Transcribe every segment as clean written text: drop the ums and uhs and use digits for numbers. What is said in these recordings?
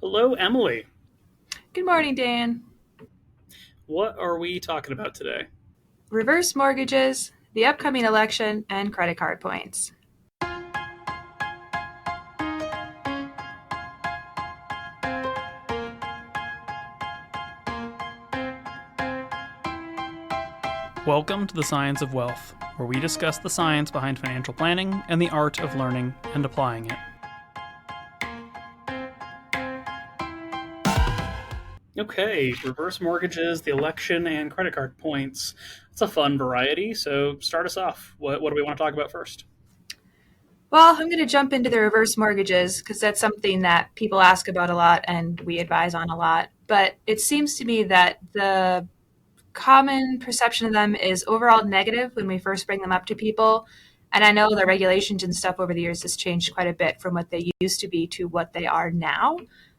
Hello, Emily. Good morning, Dan. What are we talking about today? Reverse mortgages, the upcoming election, and credit card points. Welcome to the Science of Wealth, where we discuss the science behind financial planning and the art of learning and applying it. Okay, reverse mortgages, the election, and credit card points. It's a fun variety, so start us off. What do we want to talk about first? Well, I'm going to jump into the reverse mortgages because that's something that people ask about a lot and we advise on a lot. But it seems to me that the common perception of them is overall negative when we first bring them up to people. And I know the regulations and stuff over the years has changed quite a bit from what they used to be to what they are now.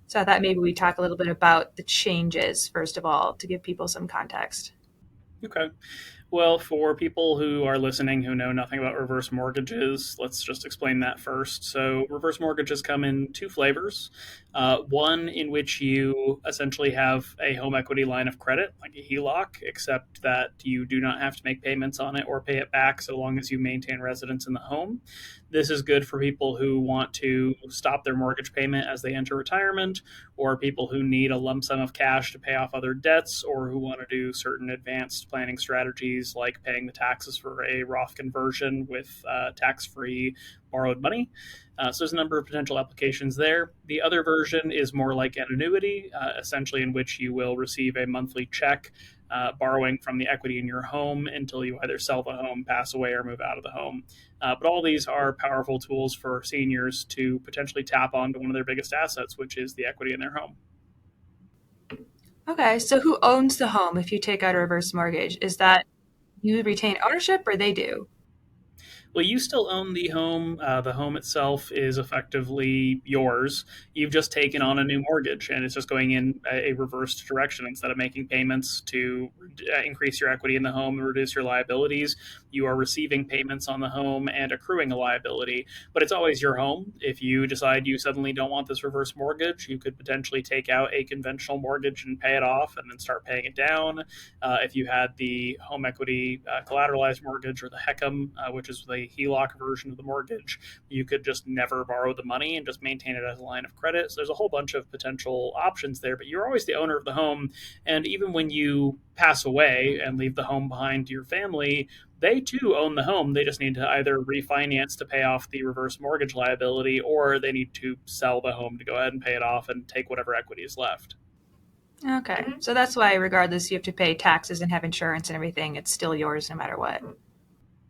So I thought maybe we talk a little bit about the changes, first of all, to give people some context. Okay. Well, for people who are listening who know nothing about reverse mortgages, let's just explain that first. So, reverse mortgages come in two flavors. One in which you essentially have a home equity line of credit, like a HELOC, except that you do not have to make payments on it or pay it back so long as you maintain residence in the home. This is good for people who want to stop their mortgage payment as they enter retirement, or people who need a lump sum of cash to pay off other debts, or who want to do certain advanced planning strategies like paying the taxes for a Roth conversion with tax-free borrowed money. So there's a number of potential applications there. The other version is more like an annuity, essentially in which you will receive a monthly check borrowing from the equity in your home until you either sell the home, pass away, or move out of the home. But all these are powerful tools for seniors to potentially tap onto one of their biggest assets, which is the equity in their home. Okay, so who owns the home if you take out a reverse mortgage? Is that you retain ownership or they do? Well, you still own the home. The home itself is effectively yours. You've just taken on a new mortgage, and it's just going in a reversed direction. Instead of making payments to increase your equity in the home and reduce your liabilities, you are receiving payments on the home and accruing a liability. But it's always your home. If you decide you suddenly don't want this reverse mortgage, you could potentially take out a conventional mortgage and pay it off and then start paying it down. If you had the home equity collateralized mortgage or the HECM, which is the HELOC version of the mortgage, you could just never borrow the money and just maintain it as a line of credit. So there's a whole bunch of potential options there, but you're always the owner of the home. And even when you pass away and leave the home behind to your family, they too own the home. They just need to either refinance to pay off the reverse mortgage liability, or they need to sell the home to go ahead and pay it off and take whatever equity is left. Okay, so that's why, regardless, you have to pay taxes and have insurance and everything. It's still yours no matter what.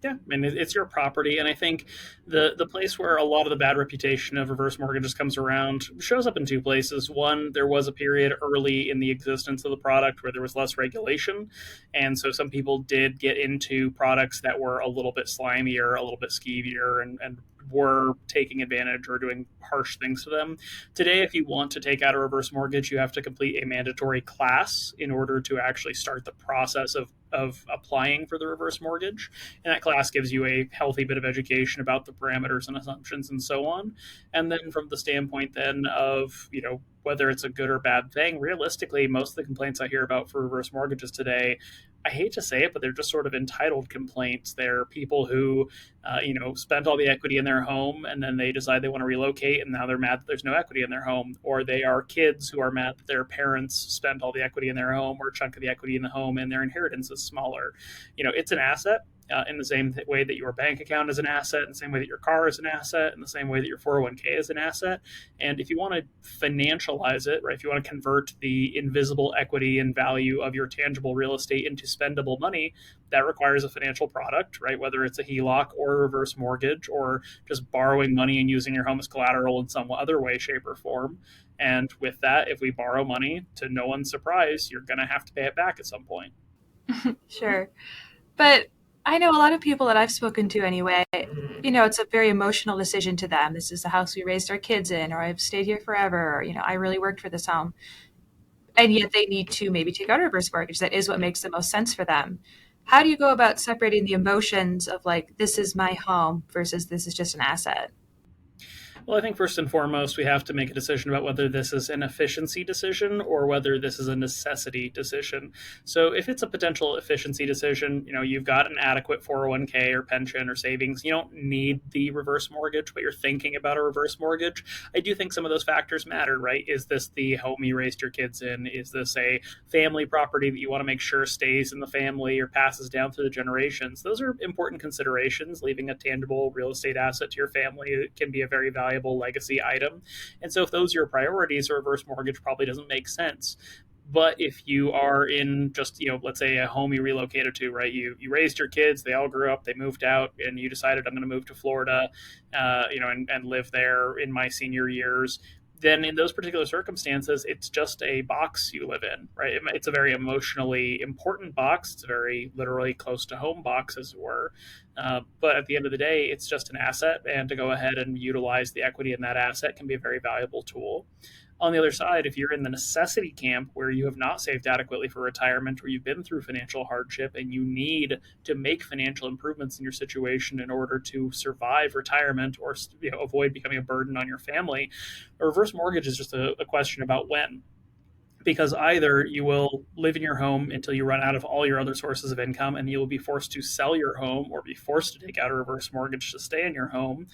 Yeah, I mean it's your property, and I think the place where a lot of the bad reputation of reverse mortgages comes around shows up in two places. One, there was a period early in the existence of the product where there was less regulation, and so some people did get into products that were a little bit slimier, a little bit skeevier, and were taking advantage or doing harsh things to them. Today, if you want to take out a reverse mortgage, you have to complete a mandatory class in order to actually start the process of applying for the reverse mortgage. And that class gives you a healthy bit of education about the parameters and assumptions and so on. And then from the standpoint then of, whether it's a good or bad thing, realistically, most of the complaints I hear about for reverse mortgages today, I hate to say it, but they're just sort of entitled complaints. They're people who, spent all the equity in their home and then they decide they want to relocate and now they're mad that there's no equity in their home. Or they are kids who are mad that their parents spent all the equity in their home or a chunk of the equity in the home and their inheritance is smaller. It's an asset. In the same way that your bank account is an asset, in the same way that your car is an asset, in the same way that your 401k is an asset. And if you want to financialize it, right, if you want to convert the invisible equity and value of your tangible real estate into spendable money, that requires a financial product, right? Whether it's a HELOC or a reverse mortgage or just borrowing money and using your home as collateral in some other way, shape, or form. And with that, if we borrow money, to no one's surprise, you're going to have to pay it back at some point. Sure. But I know a lot of people that I've spoken to anyway, it's a very emotional decision to them. This is the house we raised our kids in, or I've stayed here forever, or, I really worked for this home. And yet they need to maybe take out a reverse mortgage. That is what makes the most sense for them. How do you go about separating the emotions of like, this is my home versus this is just an asset? Well, I think first and foremost, we have to make a decision about whether this is an efficiency decision or whether this is a necessity decision. So, if it's a potential efficiency decision, you've got an adequate 401k or pension or savings, you don't need the reverse mortgage, but you're thinking about a reverse mortgage. I do think some of those factors matter, right? Is this the home you raised your kids in? Is this a family property that you want to make sure stays in the family or passes down through the generations? Those are important considerations. Leaving a tangible real estate asset to your family can be a very valuable legacy item. And so if those are your priorities, a reverse mortgage probably doesn't make sense. But if you are in just, let's say a home you relocated to, right? You raised your kids, they all grew up, they moved out, and you decided I'm going to move to Florida, and live there in my senior years. Then in those particular circumstances, it's just a box you live in, right? It's a very emotionally important box. It's a very literally close to home box, as it were. But at the end of the day, it's just an asset, and to go ahead and utilize the equity in that asset can be a very valuable tool. On the other side, if you're in the necessity camp where you have not saved adequately for retirement, or you've been through financial hardship and you need to make financial improvements in your situation in order to survive retirement or avoid becoming a burden on your family, a reverse mortgage is just a question about when. Because either you will live in your home until you run out of all your other sources of income and you will be forced to sell your home or be forced to take out a reverse mortgage to stay in your home,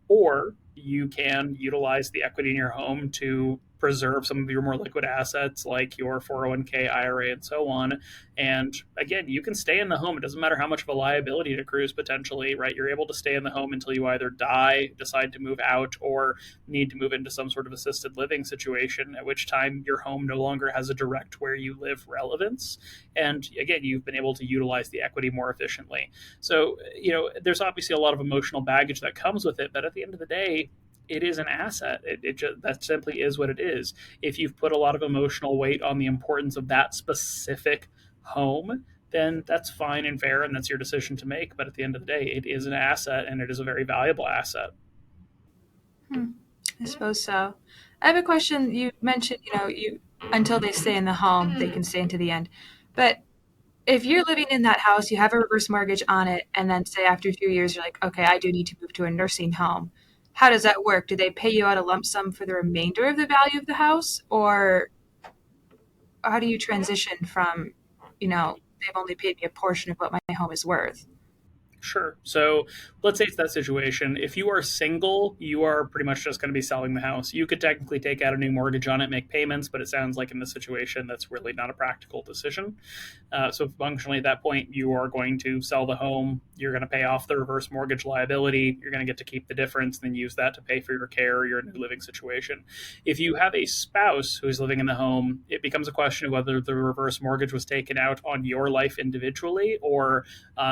or you can utilize the equity in your home to preserve some of your more liquid assets like your 401k, IRA, and so on. And again, you can stay in the home. It doesn't matter how much of a liability it accrues potentially, right? You're able to stay in the home until you either die, decide to move out, or need to move into some sort of assisted living situation, at which time your home no longer has a direct where you live relevance. And again, you've been able to utilize the equity more efficiently. So, there's obviously a lot of emotional baggage that comes with it, but at the end of the day, it is an asset. It just, that simply is what it is. If you've put a lot of emotional weight on the importance of that specific home, then that's fine and fair, and that's your decision to make. But at the end of the day, it is an asset, and it is a very valuable asset. I suppose so. I have a question. You mentioned, you until they stay in the home, they can stay into the end. But if you're living in that house, you have a reverse mortgage on it, and then say after a few years, you're like, okay, I do need to move to a nursing home. How does that work? Do they pay you out a lump sum for the remainder of the value of the house? Or how do you transition from, they've only paid me a portion of what my home is worth? Sure. So let's say it's that situation. If you are single, you are pretty much just going to be selling the house. You could technically take out a new mortgage on it, make payments, but it sounds like in this situation that's really not a practical decision. So functionally at that point, you are going to sell the home. You're going to pay off the reverse mortgage liability. You're going to get to keep the difference and then use that to pay for your care or your new living situation. If you have a spouse who's living in the home, it becomes a question of whether the reverse mortgage was taken out on your life individually or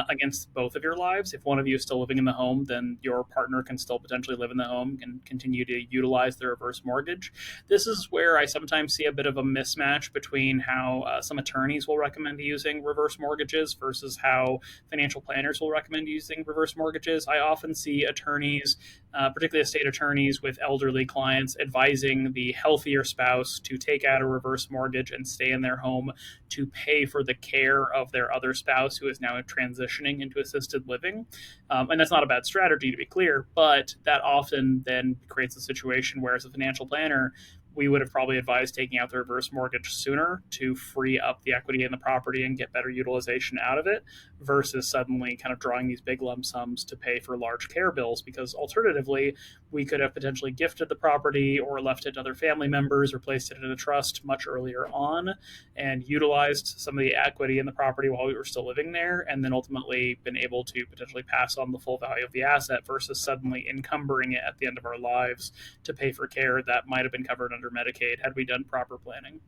against both of your lives. If one of you is still living in the home, then your partner can still potentially live in the home and continue to utilize the reverse mortgage. This is where I sometimes see a bit of a mismatch between how some attorneys will recommend using reverse mortgages versus how financial planners will recommend using reverse mortgages. I often see attorneys, particularly estate attorneys with elderly clients, advising the healthier spouse to take out a reverse mortgage and stay in their home to pay for the care of their other spouse who is now transitioning into assisted living. And that's not a bad strategy, to be clear, but that often then creates a situation where, as a financial planner, we would have probably advised taking out the reverse mortgage sooner to free up the equity in the property and get better utilization out of it versus suddenly kind of drawing these big lump sums to pay for large care bills. Because alternatively, we could have potentially gifted the property or left it to other family members or placed it in a trust much earlier on and utilized some of the equity in the property while we were still living there, and then ultimately been able to potentially pass on the full value of the asset versus suddenly encumbering it at the end of our lives to pay for care that might have been covered under Medicaid had we done proper planning.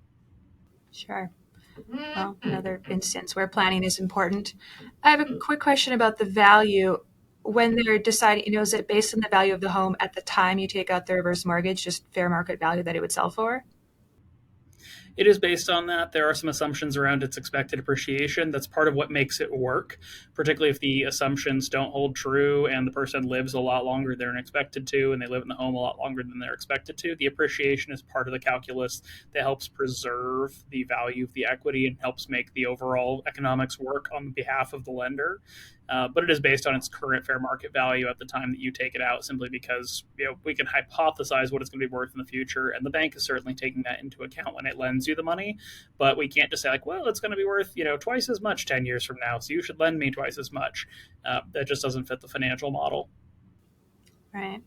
Sure. Well, another instance where planning is important. I have a quick question about the value. When they're deciding, is it based on the value of the home at the time you take out the reverse mortgage, just fair market value that it would sell for? It is based on that. There are some assumptions around its expected appreciation. That's part of what makes it work, particularly if the assumptions don't hold true and the person lives a lot longer than they're expected to and they live in the home a lot longer than they're expected to. The appreciation is part of the calculus that helps preserve the value of the equity and helps make the overall economics work on behalf of the lender. But it is based on its current fair market value at the time that you take it out, simply because we can hypothesize what it's going to be worth in the future, and the bank is certainly taking that into account when it lends you the money. But we can't just say like, well, it's going to be worth twice as much 10 years from now, so you should lend me twice as much. That just doesn't fit the financial model. Right.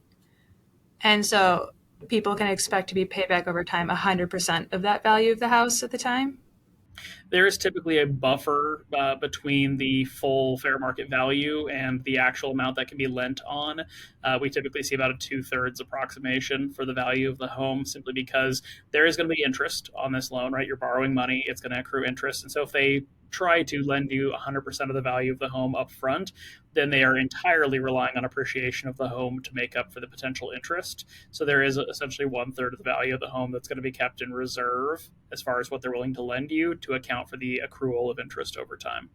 And so people can expect to be paid back over time 100% of that value of the house at the time? There is typically a buffer between the full fair market value and the actual amount that can be lent on. We typically see about a 2/3 approximation for the value of the home, simply because there is going to be interest on this loan, right? You're borrowing money, it's going to accrue interest. And so if they try to lend you 100% of the value of the home up front, then they are entirely relying on appreciation of the home to make up for the potential interest. So there is essentially 1/3 of the value of the home that's going to be kept in reserve as far as what they're willing to lend you to account for the accrual of interest over time.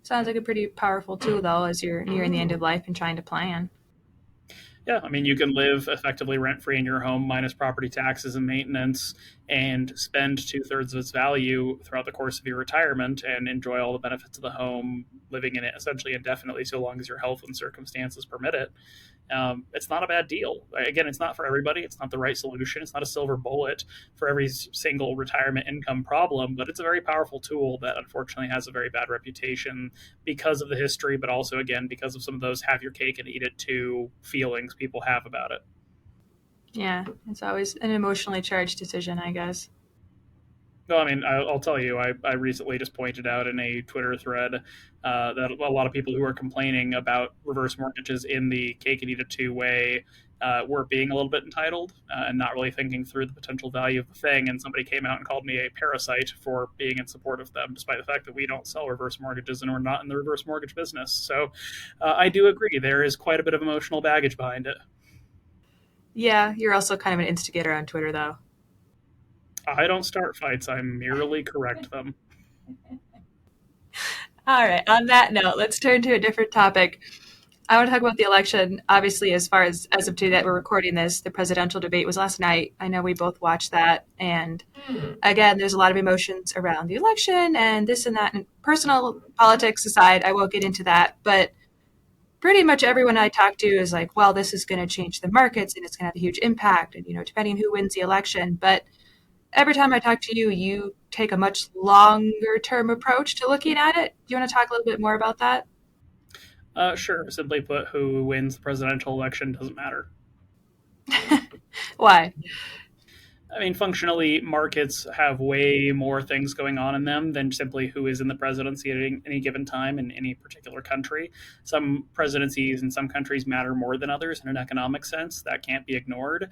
Sounds like a pretty powerful tool, though, as you're nearing the end of life and trying to plan. Yeah, I mean, you can live effectively rent-free in your home minus property taxes and maintenance and spend 2/3 of its value throughout the course of your retirement and enjoy all the benefits of the home, living in it essentially indefinitely, so long as your health and circumstances permit it. It's not a bad deal. Again, it's not for everybody. It's not the right solution. It's not a silver bullet for every single retirement income problem, but it's a very powerful tool that unfortunately has a very bad reputation because of the history, but also, again, because of some of those have your cake and eat it too feelings people have about it. Yeah, it's always an emotionally charged decision, I guess. No, I mean, I'll tell you, I recently just pointed out in a Twitter thread that a lot of people who are complaining about reverse mortgages in the cake and eat it too way were being a little bit entitled and not really thinking through the potential value of the thing. And somebody came out and called me a parasite for being in support of them, despite the fact that we don't sell reverse mortgages and we're not in the reverse mortgage business. So I do agree. There is quite a bit of emotional baggage behind it. Yeah, you're also kind of an instigator on Twitter, though. I don't start fights. I merely correct them. All right. On that note, let's turn to a different topic. I want to talk about the election. Obviously, as of today that we're recording this, the presidential debate was last night. I know we both watched that. And again, there's a lot of emotions around the election and this and that. And personal politics aside, I won't get into that. But pretty much everyone I talk to is like, well, this is going to change the markets and it's going to have a huge impact. And, depending on who wins the election. But every time I talk to you, you take a much longer term approach to looking at it. Do you want to talk a little bit more about that? Sure. Simply put, who wins the presidential election doesn't matter. Why? I mean, functionally, markets have way more things going on in them than simply who is in the presidency at any given time in any particular country. Some presidencies in some countries matter more than others in an economic sense. That can't be ignored.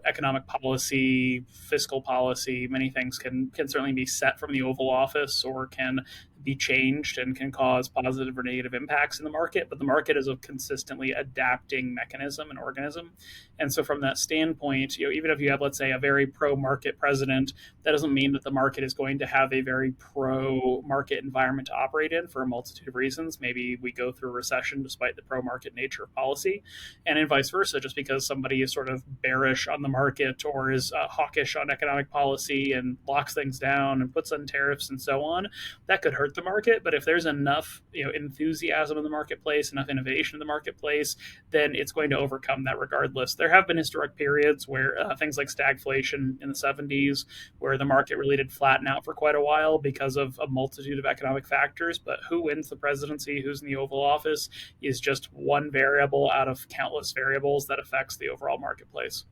Economic policy, fiscal policy, many things can certainly be set from the Oval Office or can be changed and can cause positive or negative impacts in the market, but the market is a consistently adapting mechanism and organism. And so from that standpoint, even if you have, let's say, a very pro-market president, that doesn't mean that the market is going to have a very pro-market environment to operate in for a multitude of reasons. Maybe we go through a recession despite the pro-market nature of policy, and in vice versa, just because somebody is sort of bearish on the market or is hawkish on economic policy and locks things down and puts on tariffs and so on, that could hurt the market. But if there's enough enthusiasm in the marketplace, enough innovation in the marketplace, then it's going to overcome that regardless. There have been historic periods where things like stagflation in the 70s, where the market really did flatten out for quite a while because of a multitude of economic factors. But who wins the presidency, who's in the Oval Office, is just one variable out of countless variables that affects the overall marketplace.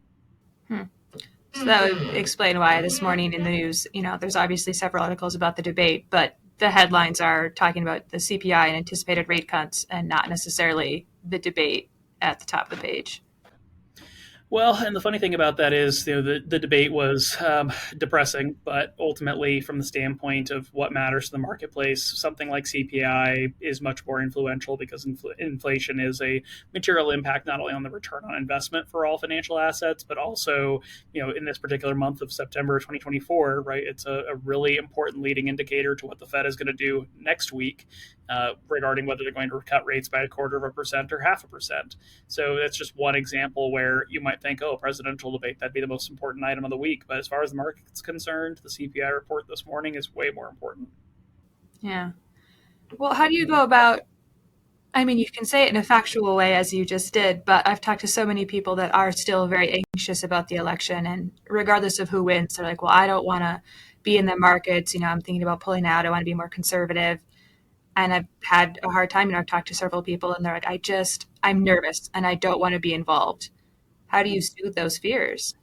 So that would explain why this morning in the news, there's obviously several articles about the debate, but the headlines are talking about the CPI and anticipated rate cuts and not necessarily the debate at the top of the page. Well, and the funny thing about that is, the debate was depressing, but ultimately, from the standpoint of what matters to the marketplace, something like CPI is much more influential because inflation is a material impact not only on the return on investment for all financial assets, but also, in this particular month of September 2024, right? It's a really important leading indicator to what the Fed is going to do next week regarding whether they're going to cut rates by 1/4% or 0.5%. So that's just one example where you might think, oh, presidential debate, that'd be the most important item of the week. But as far as the market's concerned, the CPI report this morning is way more important. Yeah. Well, how do you go about, I mean, you can say it in a factual way as you just did, but I've talked to so many people that are still very anxious about the election. And regardless of who wins, they're like, well, I don't want to be in the markets. I'm thinking about pulling out. I want to be more conservative. And I've had a hard time. I've talked to several people and they're like, I'm nervous and I don't want to be involved. How do you soothe those fears?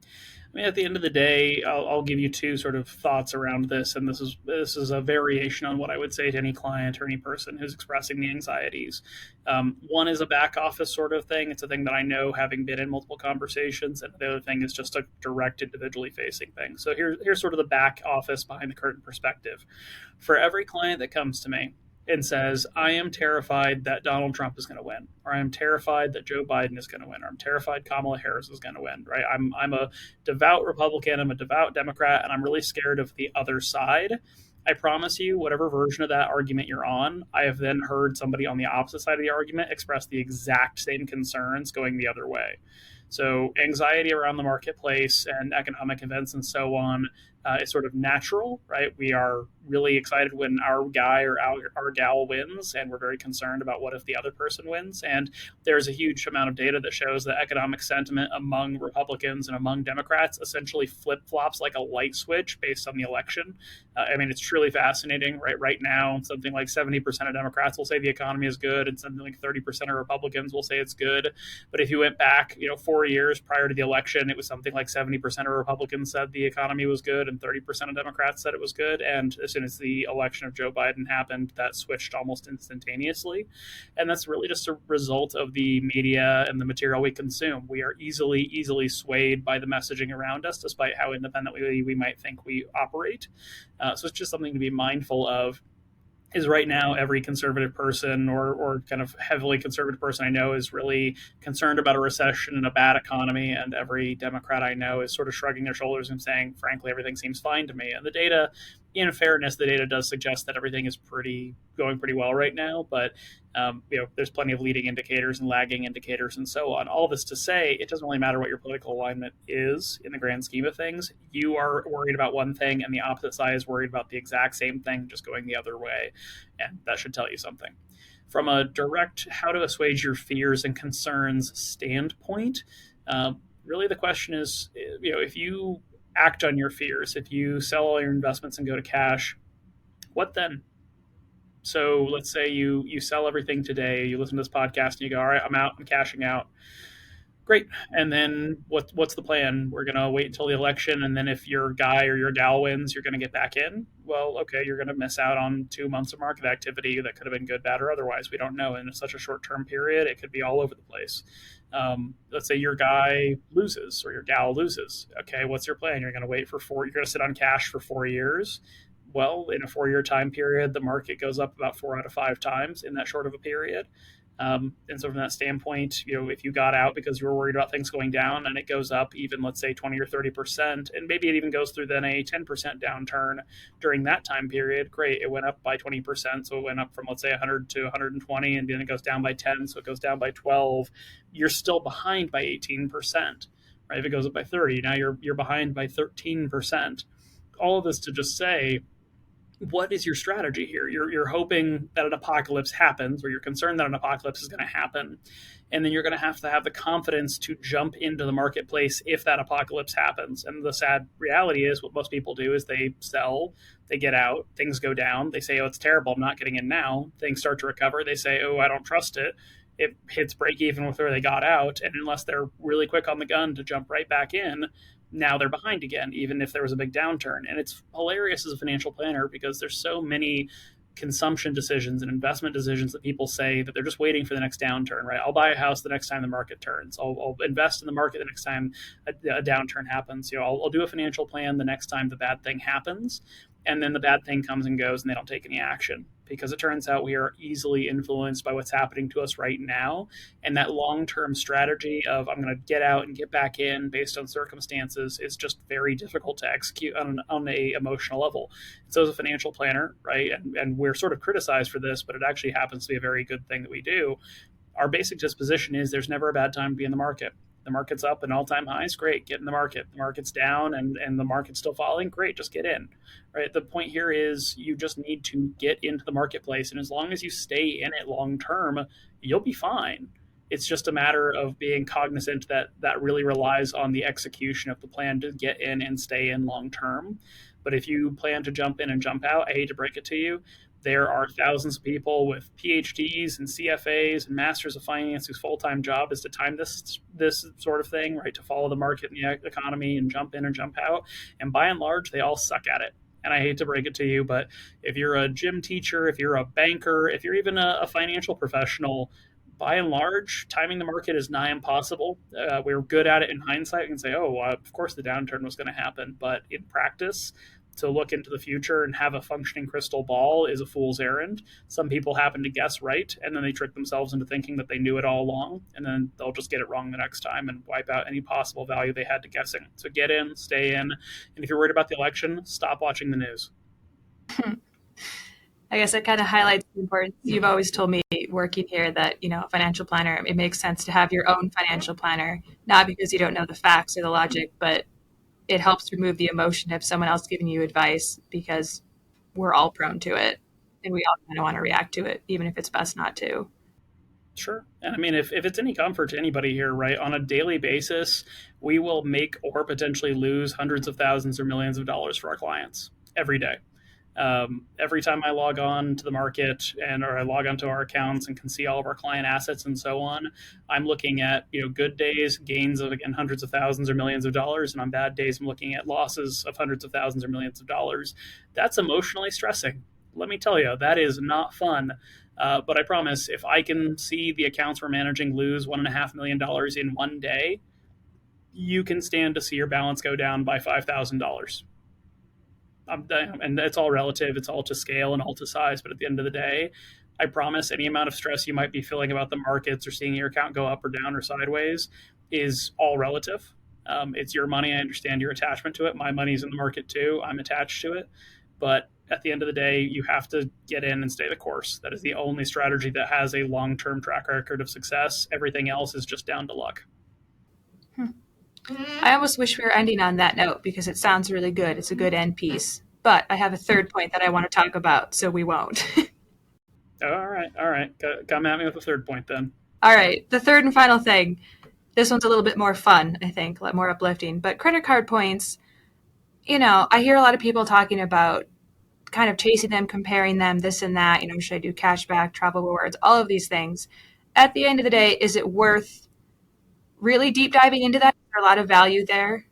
I mean, at the end of the day, I'll give you two sort of thoughts around this, and this is a variation on what I would say to any client or any person who's expressing the anxieties. One is a back office sort of thing; it's a thing that I know, having been in multiple conversations, and the other thing is just a direct, individually facing thing. So here's sort of the back office behind the curtain perspective. For every client that comes to me and says, I am terrified that Donald Trump is going to win, or I'm terrified that Joe Biden is going to win, or I'm terrified Kamala Harris is going to win, right? I'm a devout Republican, I'm a devout Democrat, and I'm really scared of the other side. I promise you, whatever version of that argument you're on, I have then heard somebody on the opposite side of the argument express the exact same concerns going the other way. So, anxiety around the marketplace and economic events and so on is sort of natural, right? We are really excited when our guy or our gal wins, and we're very concerned about what if the other person wins. And there's a huge amount of data that shows that economic sentiment among Republicans and among Democrats essentially flip flops like a light switch based on the election. I mean, it's truly fascinating, right? Right now, something like 70% of Democrats will say the economy is good, and something like 30% of Republicans will say it's good. But if you went back, 4 years prior to the election, it was something like 70% of Republicans said the economy was good, and 30% of Democrats said it was good. And as soon as the election of Joe Biden happened, that switched almost instantaneously. And that's really just a result of the media and the material we consume. We are easily swayed by the messaging around us, despite how independently we might think we operate. So it's just something to be mindful of. Is right now every conservative person or kind of heavily conservative person I know is really concerned about a recession and a bad economy, and every Democrat I know is sort of shrugging their shoulders and saying, frankly, everything seems fine to me. And the data, in fairness, the data does suggest that everything is going pretty well right now, but there's plenty of leading indicators and lagging indicators and so on. All this to say, it doesn't really matter what your political alignment is in the grand scheme of things. You are worried about one thing, and the opposite side is worried about the exact same thing, just going the other way. And that should tell you something. From a direct how to assuage your fears and concerns standpoint, really the question is, if you act on your fears, if you sell all your investments and go to cash, what then? So let's say you sell everything today, you listen to this podcast and you go, all right, I'm out, I'm cashing out. Great. And then what's the plan? We're going to wait until the election. And then if your guy or your gal wins, you're going to get back in. Well, okay, you're going to miss out on 2 months of market activity that could have been good, bad, or otherwise. We don't know. In such a short-term period, it could be all over the place. Let's say your guy loses or your gal loses. Okay, what's your plan? You're going to wait you're going to sit on cash for 4 years. Well, in a 4-year time period, the market goes up about 4 out of 5 times in that short of a period. And so from that standpoint, if you got out because you were worried about things going down and it goes up even, let's say 20 or 30%, and maybe it even goes through then a 10% downturn during that time period, great. It went up by 20%. So it went up from, let's say 100 to 120, and then it goes down by 10. So it goes down by 12. You're still behind by 18%, right? If it goes up by 30, now you're behind by 13%. All of this to just say, what is your strategy here? You're hoping that an apocalypse happens, or you're concerned that an apocalypse is going to happen. And then you're going to have the confidence to jump into the marketplace if that apocalypse happens. And the sad reality is what most people do is they sell, they get out, things go down. They say, oh, it's terrible, I'm not getting in now. Things start to recover. They say, oh, I don't trust it. It hits break even with where they got out. And unless they're really quick on the gun to jump right back in, now they're behind again, even if there was a big downturn. And it's hilarious as a financial planner because there's so many consumption decisions and investment decisions that people say that they're just waiting for the next downturn, right? I'll buy a house the next time the market turns. I'll invest in the market the next time a downturn happens. I'll do a financial plan the next time the bad thing happens. And then the bad thing comes and goes and they don't take any action because it turns out we are easily influenced by what's happening to us right now. And that long-term strategy of I'm going to get out and get back in based on circumstances is just very difficult to execute on a emotional level. So as a financial planner, right, and we're sort of criticized for this, but it actually happens to be a very good thing that we do. Our basic disposition is there's never a bad time to be in the market. The market's up and all-time highs, great, get in the market. The market's down and the market's still falling, great, just get in. Right? The point here is you just need to get into the marketplace, and as long as you stay in it long term, you'll be fine. It's just a matter of being cognizant that that really relies on the execution of the plan to get in and stay in long term. But if you plan to jump in and jump out, I hate to break it to you, there are thousands of people with PhDs and CFAs and Masters of Finance whose full-time job is to time this sort of thing, right? To follow the market and the economy and jump in and jump out. And by and large, they all suck at it. And I hate to break it to you, but if you're a gym teacher, if you're a banker, if you're even a financial professional, by and large, timing the market is nigh impossible. We're good at it in hindsight. We can say, oh, well, of course the downturn was going to happen. But in practice, to look into the future and have a functioning crystal ball is a fool's errand. Some people happen to guess right, and then they trick themselves into thinking that they knew it all along, and then they'll just get it wrong the next time and wipe out any possible value they had to guessing. So get in, stay in, and if you're worried about the election, stop watching the news. I guess it kind of highlights the importance. You've always told me working here that, a financial planner, it makes sense to have your own financial planner, not because you don't know the facts or the logic, but it helps remove the emotion of someone else giving you advice because we're all prone to it and we all kind of want to react to it, even if it's best not to. Sure. And I mean, if it's any comfort to anybody here, right, on a daily basis, we will make or potentially lose hundreds of thousands or millions of dollars for our clients every day. Every time I log on to the market or I log onto our accounts and can see all of our client assets and so on, I'm looking at, good days, gains of, again, hundreds of thousands or millions of dollars. And on bad days, I'm looking at losses of hundreds of thousands or millions of dollars. That's emotionally stressing. Let me tell you, that is not fun. But I promise if I can see the accounts we're managing lose $1.5 million in one day, you can stand to see your balance go down by $5,000. And it's all relative. It's all to scale and all to size. But at the end of the day, I promise any amount of stress you might be feeling about the markets or seeing your account go up or down or sideways is all relative. It's your money. I understand your attachment to it. My money's in the market too. I'm attached to it. But at the end of the day, you have to get in and stay the course. That is the only strategy that has a long-term track record of success. Everything else is just down to luck. I almost wish we were ending on that note because it sounds really good. It's a good end piece. But I have a third point that I want to talk about, so we won't. All right. Come at me with a third point then. All right. The third and final thing. This one's a little bit more fun, I think, a lot more uplifting. But credit card points, I hear a lot of people talking about kind of chasing them, comparing them, this and that. Should I do cashback, travel rewards, all of these things. At the end of the day, is it worth really deep diving into that? Is there a lot of value there?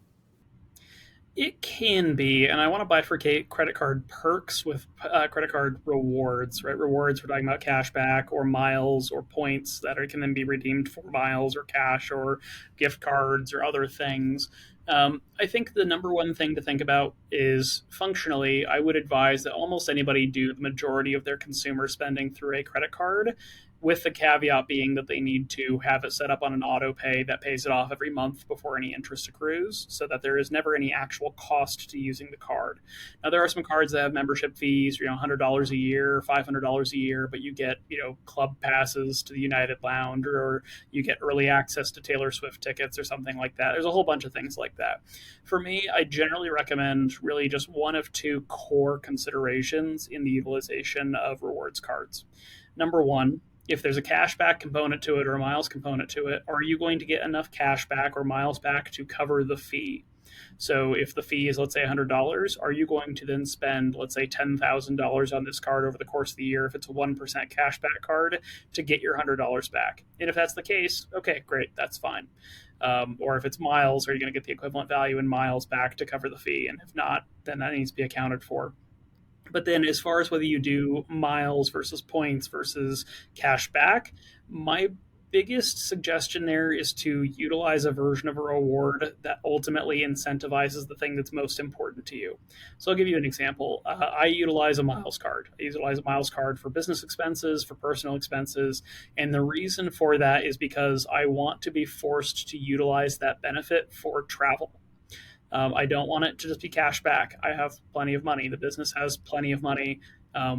It can be, and I want to bifurcate credit card perks with credit card rewards, right? Rewards, we're talking about cash back or miles or points that can then be redeemed for miles or cash or gift cards or other things. I think the number one thing to think about is functionally, I would advise that almost anybody do the majority of their consumer spending through a credit card, with the caveat being that they need to have it set up on an auto pay that pays it off every month before any interest accrues, so that there is never any actual cost to using the card. Now, there are some cards that have membership fees, $100 a year, $500 a year, but you get, club passes to the United Lounge, or you get early access to Taylor Swift tickets or something like that. There's a whole bunch of things like that. For me, I generally recommend really just one of two core considerations in the utilization of rewards cards. Number one, if there's a cashback component to it or a miles component to it, are you going to get enough cash back or miles back to cover the fee? So if the fee is, let's say, $100, are you going to then spend, let's say, $10,000 on this card over the course of the year if it's a 1% cashback card to get your $100 back? And if that's the case, okay, great, that's fine. Or if it's miles, are you going to get the equivalent value in miles back to cover the fee? And if not, then that needs to be accounted for. But then, as far as whether you do miles versus points versus cash back, my biggest suggestion there is to utilize a version of a reward that ultimately incentivizes the thing that's most important to you. So, I'll give you an example. I utilize a miles card. I utilize a miles card for business expenses, for personal expenses. And the reason for that is because I want to be forced to utilize that benefit for travel. I don't want it to just be cash back. I have plenty of money. The business has plenty of money.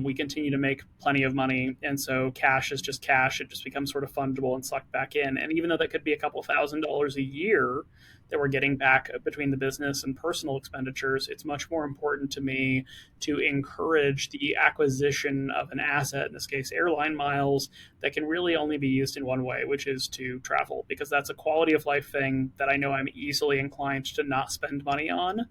We continue to make plenty of money. And so cash is just cash. It just becomes sort of fungible and sucked back in. And even though that could be a couple $1,000s a year that we're getting back between the business and personal expenditures, it's much more important to me to encourage the acquisition of an asset, in this case, airline miles, that can really only be used in one way, which is to travel, because that's a quality of life thing that I know I'm easily inclined to not spend money on.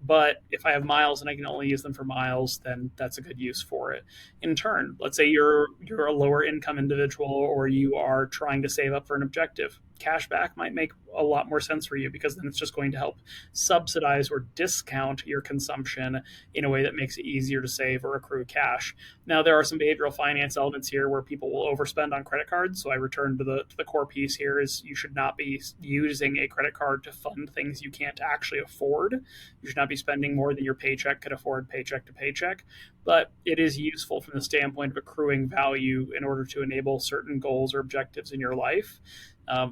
But if I have miles and I can only use them for miles, then that's a good use for it. In turn, let's say you're a lower income individual or you are trying to save up for an objective. Cashback might make a lot more sense for you because then it's just going to help subsidize or discount your consumption in a way that makes it easier to save or accrue cash. Now, there are some behavioral finance elements here where people will overspend on credit cards. So I return to the core piece here is you should not be using a credit card to fund things you can't actually afford. You should not be spending more than your paycheck could afford paycheck to paycheck. But it is useful from the standpoint of accruing value in order to enable certain goals or objectives in your life.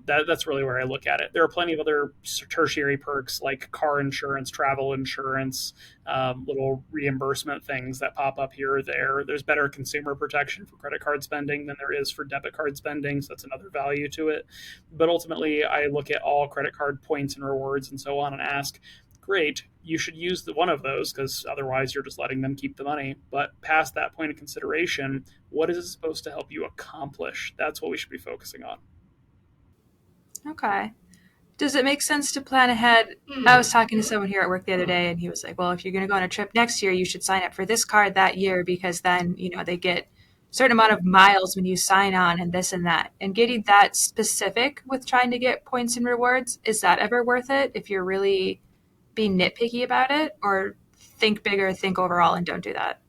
That's really where I look at it. There are plenty of other tertiary perks like car insurance, travel insurance, little reimbursement things that pop up here or there. There's better consumer protection for credit card spending than there is for debit card spending, so that's another value to it. But ultimately, I look at all credit card points and rewards and so on and ask, great, you should use one of those because otherwise you're just letting them keep the money. But past that point of consideration, what is it supposed to help you accomplish? That's what we should be focusing on. Okay. Does it make sense to plan ahead? I was talking to someone here at work the other day, and he was like, well, if you're going to go on a trip next year, you should sign up for this card that year because then, they get a certain amount of miles when you sign on and this and that. And getting that specific with trying to get points and rewards, is that ever worth it if you're really being nitpicky about it? Or think bigger, think overall, and don't do that?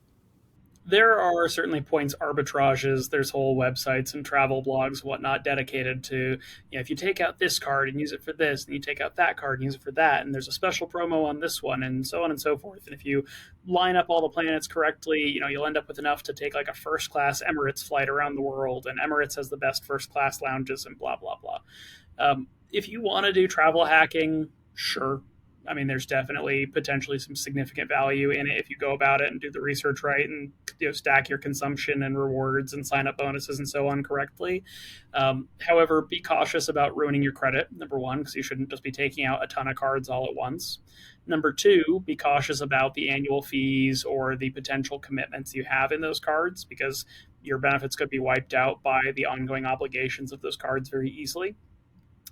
There are certainly points arbitrages. There's whole websites and travel blogs, whatnot, dedicated to, if you take out this card and use it for this, and you take out that card and use it for that, and there's a special promo on this one, and so on and so forth. And if you line up all the planets correctly, you'll end up with enough to take like a first class Emirates flight around the world, and Emirates has the best first class lounges and blah, blah, blah. If you want to do travel hacking, sure. I mean, there's definitely potentially some significant value in it if you go about it and do the research right and stack your consumption and rewards and sign up bonuses and so on correctly. However, be cautious about ruining your credit, number one, because you shouldn't just be taking out a ton of cards all at once. Number two, be cautious about the annual fees or the potential commitments you have in those cards because your benefits could be wiped out by the ongoing obligations of those cards very easily.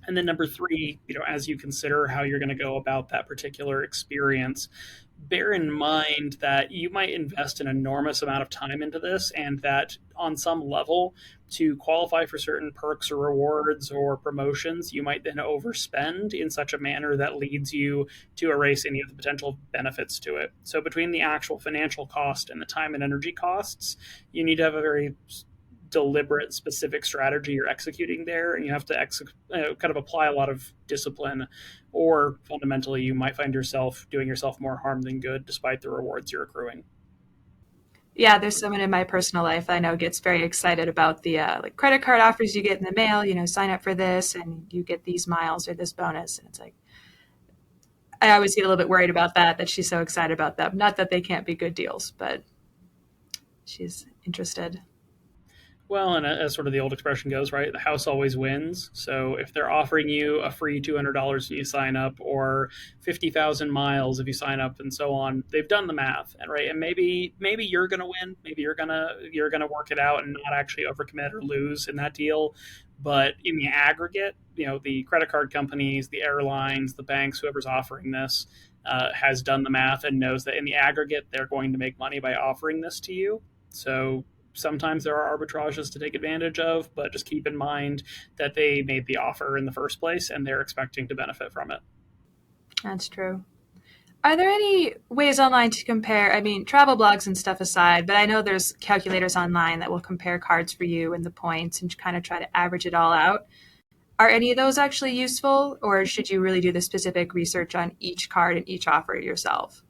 And then number three, as you consider how you're going to go about that particular experience, bear in mind that you might invest an enormous amount of time into this and that on some level to qualify for certain perks or rewards or promotions, you might then overspend in such a manner that leads you to erase any of the potential benefits to it. So between the actual financial cost and the time and energy costs, you need to have a very deliberate, specific strategy you're executing there, and you have to kind of apply a lot of discipline, or fundamentally you might find yourself doing yourself more harm than good despite the rewards you're accruing. Yeah, there's someone in my personal life I know gets very excited about the credit card offers you get in the mail, sign up for this and you get these miles or this bonus. And it's like, I always get a little bit worried about that she's so excited about them. Not that they can't be good deals, but she's interested. Well, and as sort of the old expression goes, right, the house always wins. So if they're offering you a free $200 if you sign up, or 50,000 miles if you sign up, and so on, they've done the math, and right, and maybe you're going to win, maybe you're gonna work it out and not actually overcommit or lose in that deal. But in the aggregate, the credit card companies, the airlines, the banks, whoever's offering this, has done the math and knows that in the aggregate they're going to make money by offering this to you. So sometimes there are arbitrages to take advantage of, but just keep in mind that they made the offer in the first place and they're expecting to benefit from it. That's true. Are there any ways online to compare? I mean, travel blogs and stuff aside, but I know there's calculators online that will compare cards for you and the points and kind of try to average it all out. Are any of those actually useful, or should you really do the specific research on each card and each offer yourself?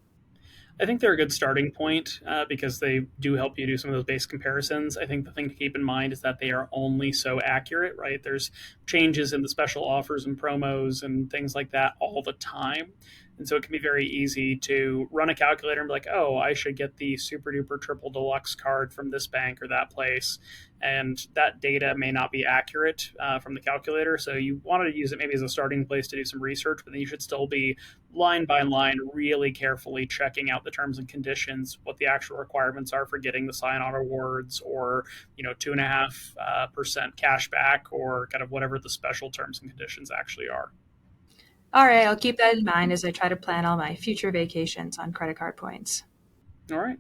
I think they're a good starting point because they do help you do some of those base comparisons. I think the thing to keep in mind is that they are only so accurate, right? There's changes in the special offers and promos and things like that all the time. And so it can be very easy to run a calculator and be like, oh, I should get the super duper triple deluxe card from this bank or that place. And that data may not be accurate from the calculator. So you wanted to use it maybe as a starting place to do some research, but then you should still be line by line, really carefully checking out the terms and conditions, what the actual requirements are for getting the sign-on rewards, or 2.5% cash back, or kind of whatever the special terms and conditions actually are. All right, I'll keep that in mind as I try to plan all my future vacations on credit card points. All right.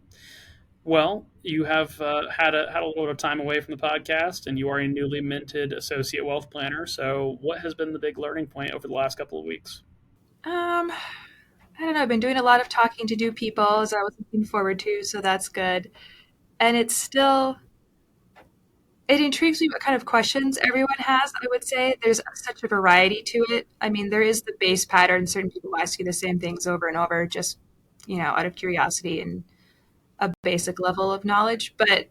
Well, you have had a little bit of time away from the podcast, and you are a newly minted associate wealth planner. So, what has been the big learning point over the last couple of weeks? I don't know. I've been doing a lot of talking to new people, as I was looking forward to, so that's good. And it intrigues me what kind of questions everyone has. I would say there's such a variety to it. I mean, there is the base pattern. Certain people ask you the same things over and over, just, out of curiosity and a basic level of knowledge. But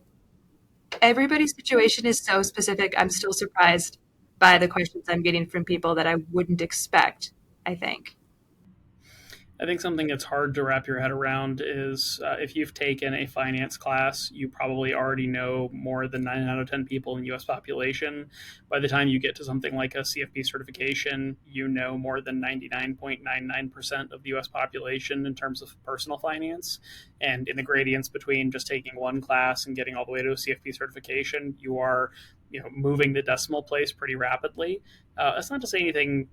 everybody's situation is so specific. I'm still surprised by the questions I'm getting from people that I wouldn't expect, I think. I think something that's hard to wrap your head around is if you've taken a finance class, you probably already know more than 9 out of 10 people in the U.S. population. By the time you get to something like a CFP certification, you know more than 99.99% of the U.S. population in terms of personal finance. And in the gradients between just taking one class and getting all the way to a CFP certification, you are moving the decimal place pretty rapidly. That's not to say anything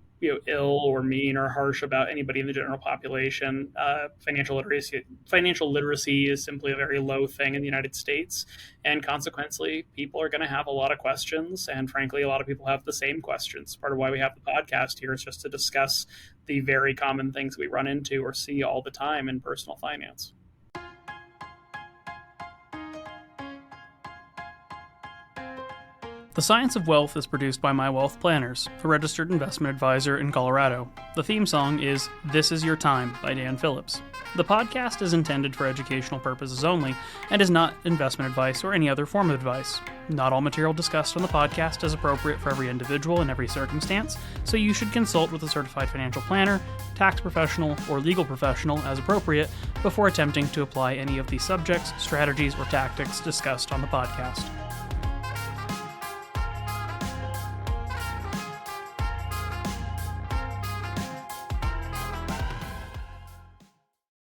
ill or mean or harsh about anybody in the general population. Financial literacy is simply a very low thing in the United States, and consequently, people are going to have a lot of questions, and frankly, a lot of people have the same questions. Part of why we have the podcast here is just to discuss the very common things we run into or see all the time in personal finance. The Science of Wealth is produced by My Wealth Planners, a registered investment advisor in Colorado. The theme song is This Is Your Time by Dan Phillips. The podcast is intended for educational purposes only and is not investment advice or any other form of advice. Not all material discussed on the podcast is appropriate for every individual in every circumstance, so you should consult with a certified financial planner, tax professional, or legal professional as appropriate before attempting to apply any of the subjects, strategies, or tactics discussed on the podcast.